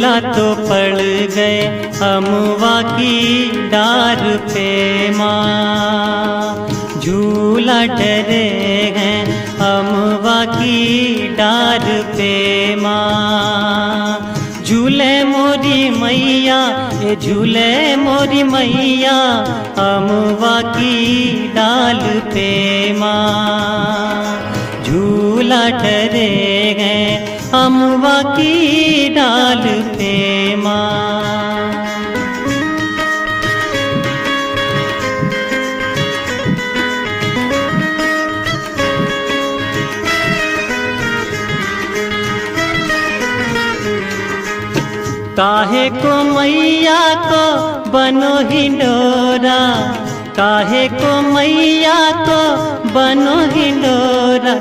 झूला तो पड़ गए अमवा की डार पे माँ, झूला डरे हैं अमवा की डार पे माँ। झूले मोरी मैया, ये झूले मोरी मैया, अमवा की डाल पे माँ। झूला डरे हैं अमवा की डाल पे माँ। काहे को मैया को बनो हिंडोरा, काहे को मैया को बनो हिंडोरा।